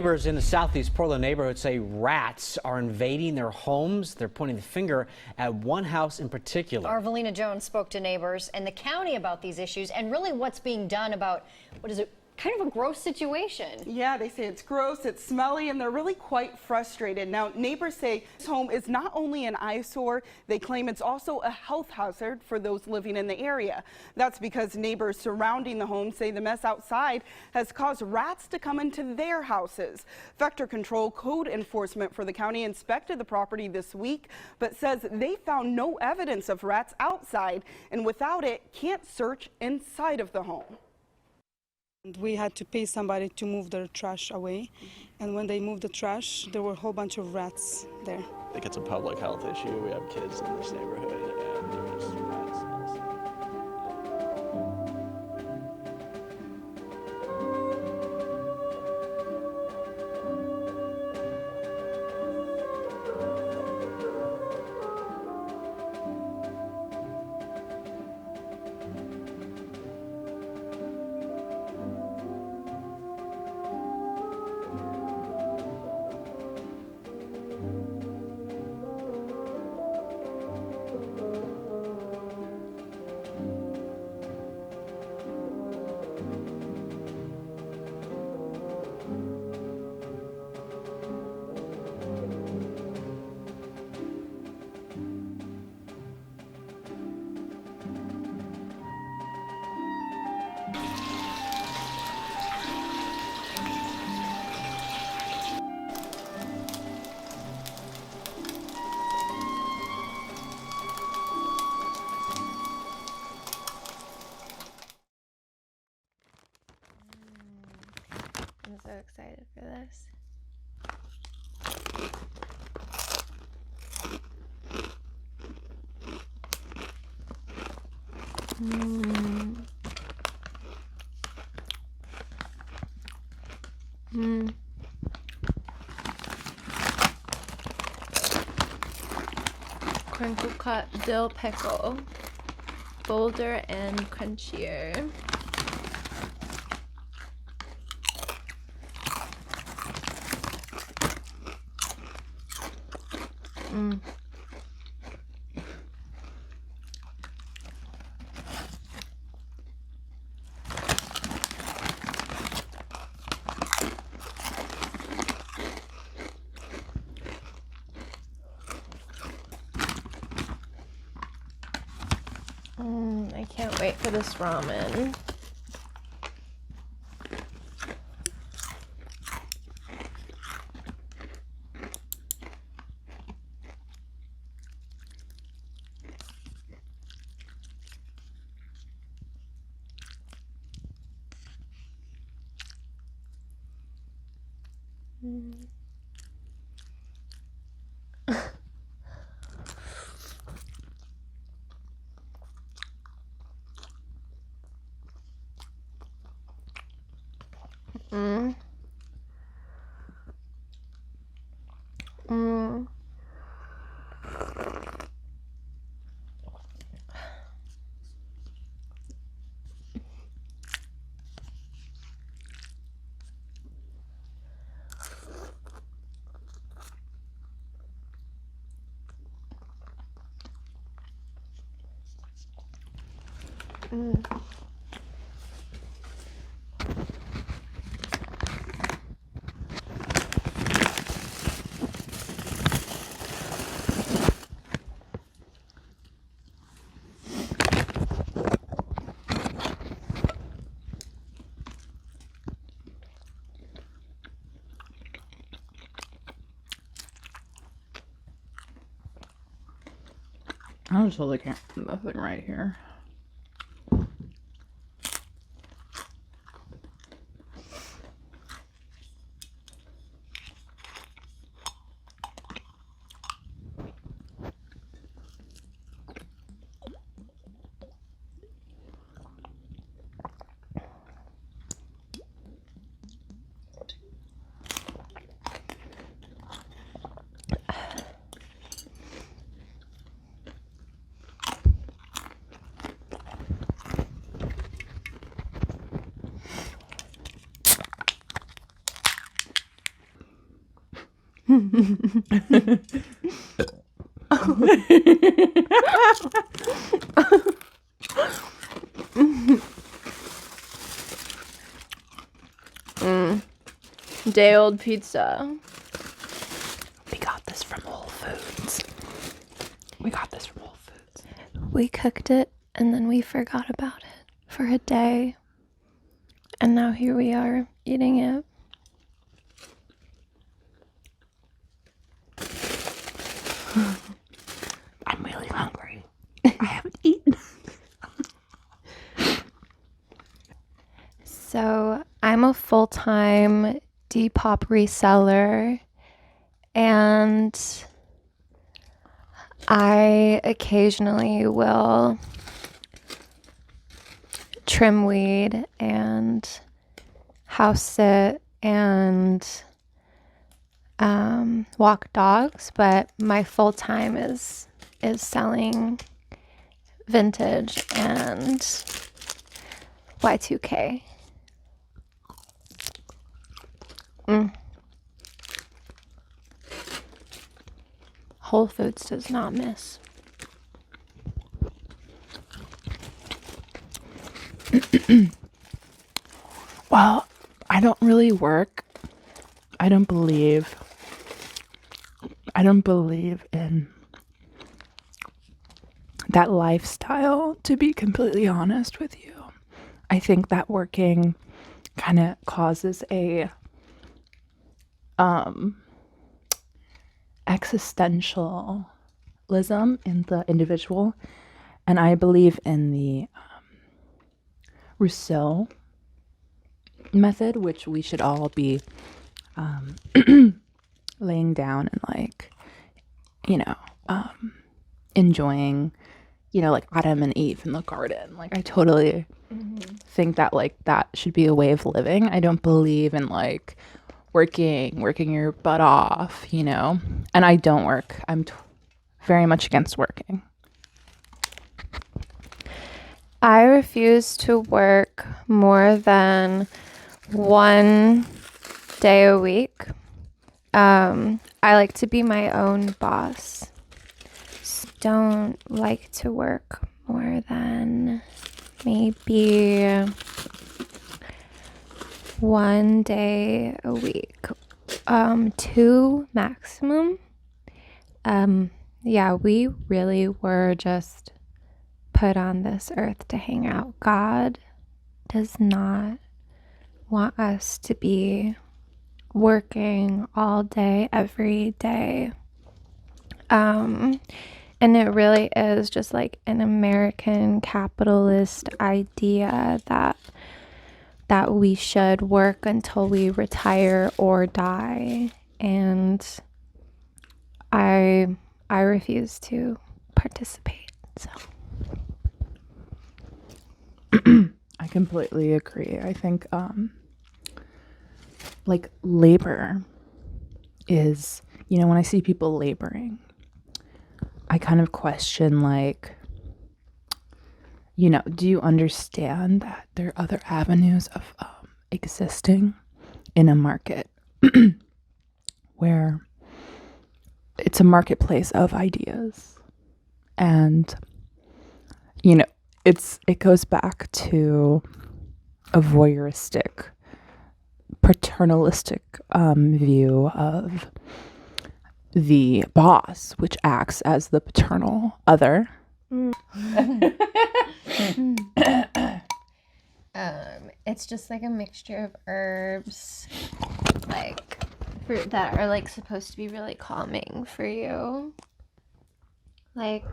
Neighbors in the southeast Portland neighborhood say rats are invading their homes. They're pointing the finger at one house in particular. Our Valina Jones spoke to neighbors and the county about these issues and really what's being done about, what is it, kind of a gross situation. Yeah, they say it's gross, it's smelly, and they're really quite frustrated. Now, neighbors say this home is not only an eyesore, they claim it's also a health hazard for those living in the area. That's because neighbors surrounding the home say the mess outside has caused rats to come into their houses. Vector Control Code Enforcement for the county inspected the property this week, but says they found no evidence of rats outside, and without it, can't search inside of the home. We had to pay somebody to move their trash away, and when they moved the trash, there were a whole bunch of rats there. I think it's a public health issue. We have kids in this neighborhood, and there's rats. I'm so excited for this. Crinkle cut dill pickle, bolder and crunchier. I can't wait for this ramen. I just totally can't find the thing right here. Day old pizza. We got this from Whole Foods. We got this from Whole Foods. We cooked it and then we forgot about it for a day. And now here we are eating it. I'm really hungry. I haven't eaten. So I'm a full-time Depop reseller, and I occasionally will trim weed and house sit and walk dogs, but my full time is selling vintage and Y2K. Whole Foods does not miss. Well, I don't really work. I don't believe in that lifestyle, to be completely honest with you. I think that working kind of causes a existentialism in the individual, and I believe in the Rousseau method, which we should all be laying down and like, enjoying, like Adam and Eve in the garden. Like I totally think that like that should be a way of living. I don't believe in like working your butt off, and I don't work. I'm very much against working. I refuse to work more than 1 day a week. I like to be my own boss. Don't like to work more than maybe 1 day a week. 2 maximum. Yeah, we really were just put on this earth to hang out. God does not want us to be working all day, every day. And it really is just like an American capitalist idea that we should work until we retire or die. And I refuse to participate. So I completely agree. I think like labor is, when I see people laboring, I kind of question like, do you understand that there are other avenues of existing in a market where it's a marketplace of ideas, and it goes back to a voyeuristic, paternalistic view of the boss, which acts as the paternal other. It's just like a mixture of herbs, like fruit that are like supposed to be really calming for you, like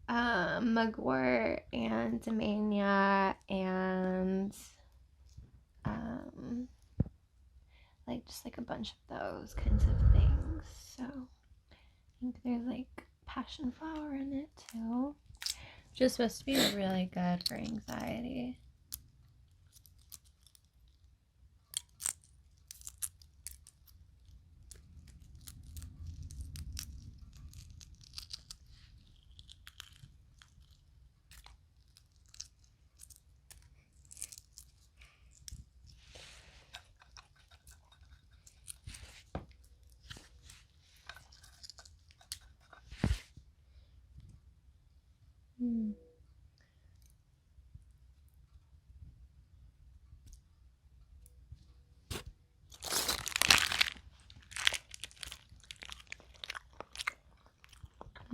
mugwort and dahmania and like just like a bunch of those kinds of things. So I think there's like passion flower in it too, which is supposed to be really good for anxiety.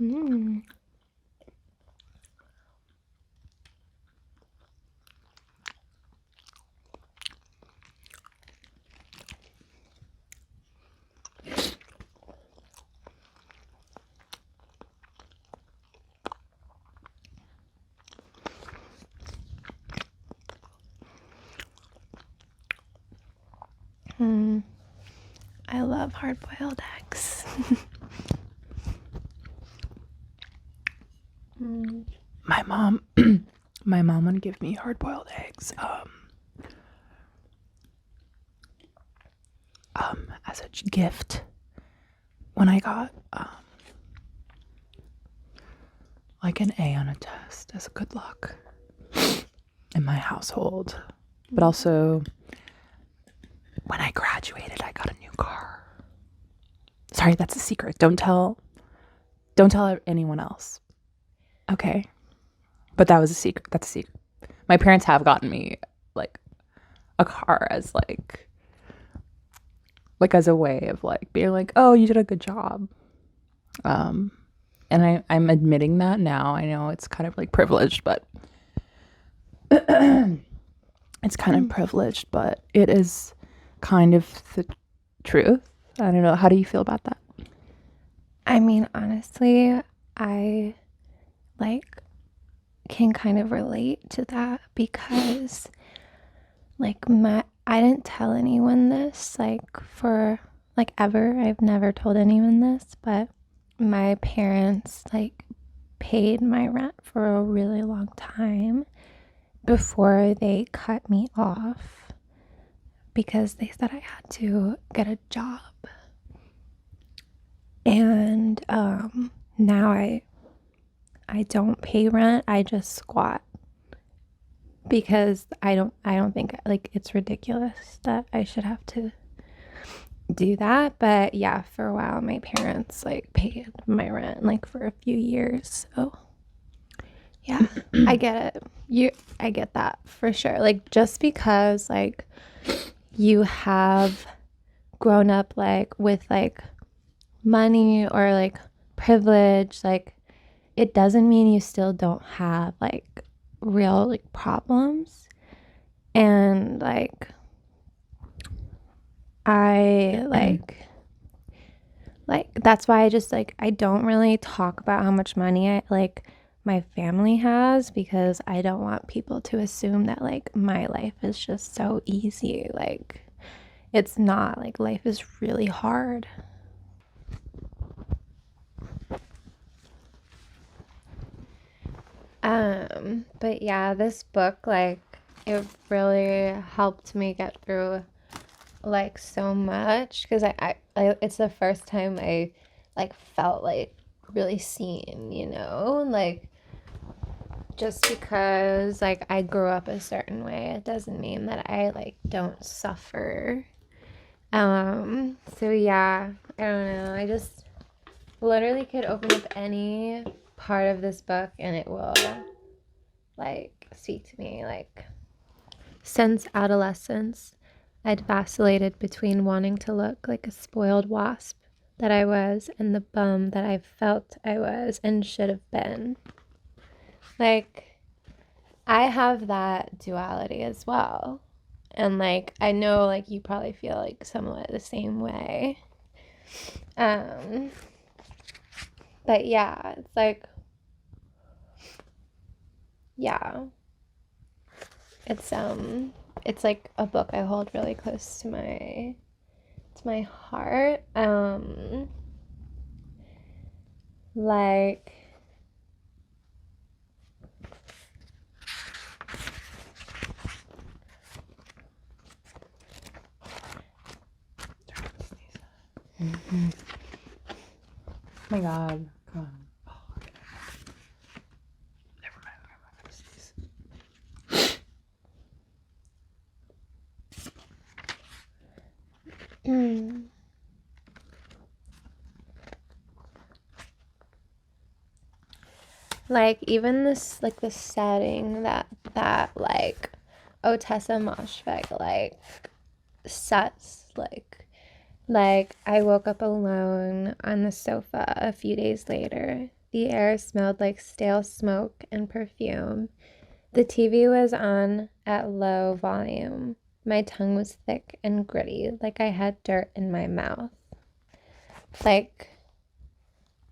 Mm. I love hard-boiled eggs. My mom would give me hard-boiled eggs as a gift when I got like an A on a test as a good luck in my household. But also when I graduated, I got a new car. Sorry, that's a secret. Don't tell anyone else. Okay. But that was a secret. That's a secret. My parents have gotten me like a car as like as a way of like being like, oh, you did a good job. And I'm admitting that now. I know it's kind of like privileged, but it's kind of privileged, but it is kind of the truth. I don't know. How do you feel about that? I mean, honestly, I like can kind of relate to that because like I didn't tell anyone this like for like ever. I've never told anyone this, but my parents like paid my rent for a really long time before they cut me off because they said I had to get a job. And now I don't pay rent. I just squat because I don't think like it's ridiculous that I should have to do that. But yeah, for a while my parents like paid my rent like for a few years. So yeah, I get it. I get that for sure. Like just because like you have grown up like with like money or like privilege, like it doesn't mean you still don't have like real like problems. And like I like that's why I just like I don't really talk about how much money I like my family has because I don't want people to assume that like my life is just so easy. Like it's not. Like life is really hard. But yeah, this book, like, it really helped me get through, like, so much, because it's the first time I, like, felt, like, really seen, you know? Like, just because, like, I grew up a certain way, it doesn't mean that I, like, don't suffer. So yeah, I don't know, I just literally could open up any part of this book and it will like speak to me. Like since adolescence I'd vacillated between wanting to look like a spoiled wasp that I was and the bum that I felt I was and should have been. Like I have that duality as well, and like I know like you probably feel like somewhat the same way. But yeah, it's like, yeah, it's like a book I hold really close to my heart. Like Oh my god, come on. Never mind, I'm not gonna sneeze. like even this like the setting that like Otessa Moshfegh like sets like I woke up alone on the sofa a few days later The air smelled like stale smoke and perfume. The TV was on at low volume. My tongue was thick and gritty, like I had dirt in my mouth. Like,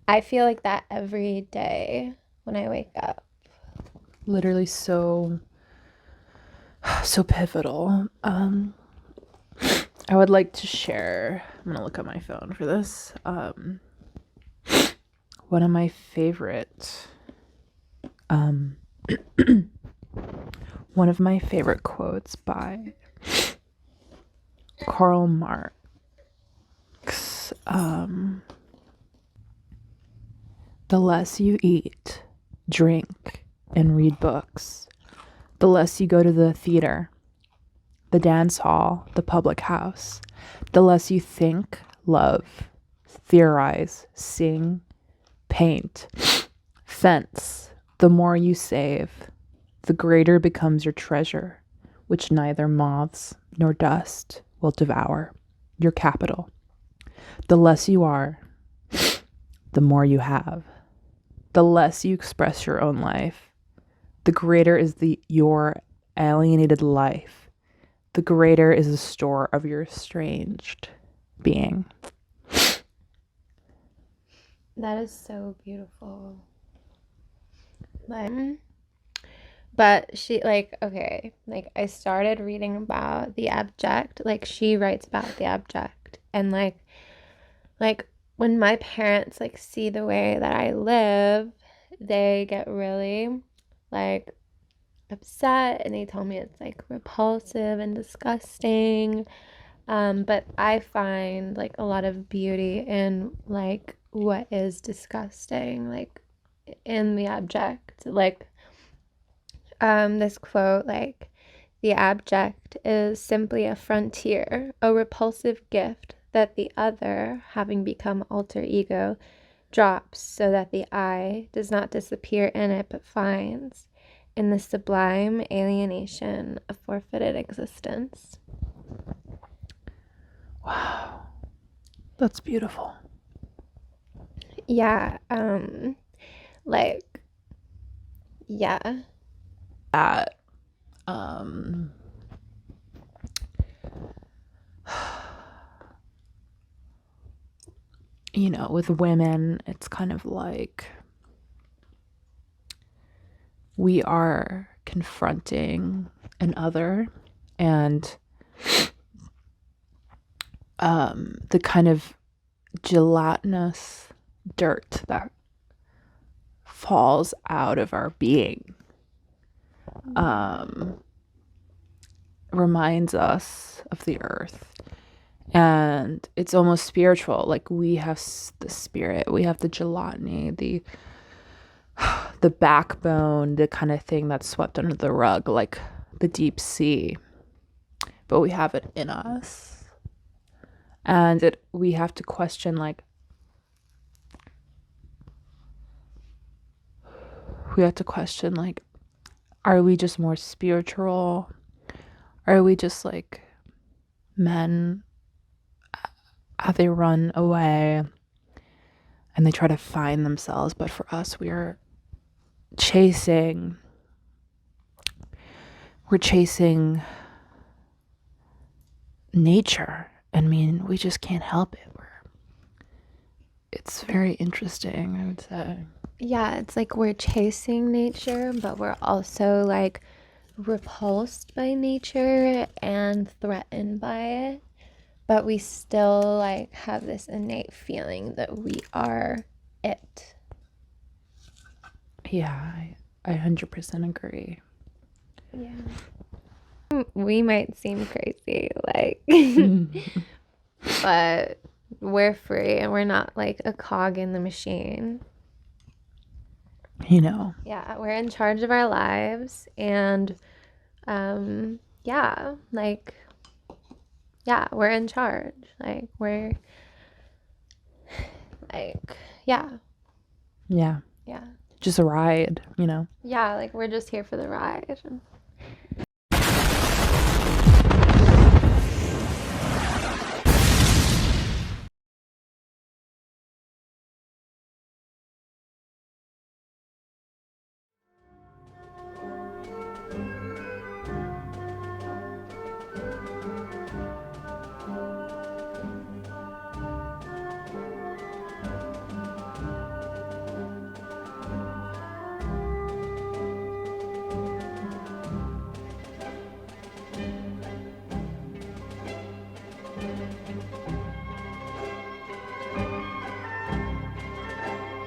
I feel like that every day when I wake up. Literally so pivotal. I would like to share, I'm gonna look at my phone for this. One of my favorite one of my favorite quotes by Karl Marx. The less you eat, drink, and read books, the less you go to the theater, the dance hall, the public house, the less you think, love, theorize, sing, paint, fence, the more you save, the greater becomes your treasure, which neither moths nor dust will devour, your capital. The less you are, the more you have. The less you express your own life, the greater is your alienated life. The greater is the store of your estranged being. That is so beautiful. But she, like, okay, like, I started reading about the abject. Like, she writes about the abject. And, like, when my parents, like, see the way that I live, they get really, like, upset. And they tell me it's, like, repulsive and disgusting. But I find, like, a lot of beauty in, like, what is disgusting, like, in the abject. Like, this quote, like, the abject is simply a frontier, a repulsive gift that the other, having become alter ego, drops so that the I does not disappear in it but finds in the sublime alienation of forfeited existence. Wow. That's beautiful. Yeah, like, yeah. That you know, with women, it's kind of like we are confronting an other, and the kind of gelatinous dirt that falls out of our being reminds us of the earth. And it's almost spiritual. Like, we have the spirit, we have the gelatiny, the backbone, the kind of thing that's swept under the rug, like the deep sea. But we have it in us. And we have to question, like, are we just more spiritual? Are we just like men? Have they run away and they try to find themselves? But for us, we're chasing nature. I mean, we just can't help it. It's very interesting, I would say. Yeah, it's like we're chasing nature, but we're also, like, repulsed by nature and threatened by it. But we still, like, have this innate feeling that we are it. Yeah, I 100% agree. Yeah. We might seem crazy, like, but we're free and we're not, like, a cog in the machine. You know. Yeah, we're in charge of our lives, and yeah, like, yeah, we're in charge. Like, we're like, yeah. Yeah. Yeah. Just a ride, you know. Yeah, like, we're just here for the ride.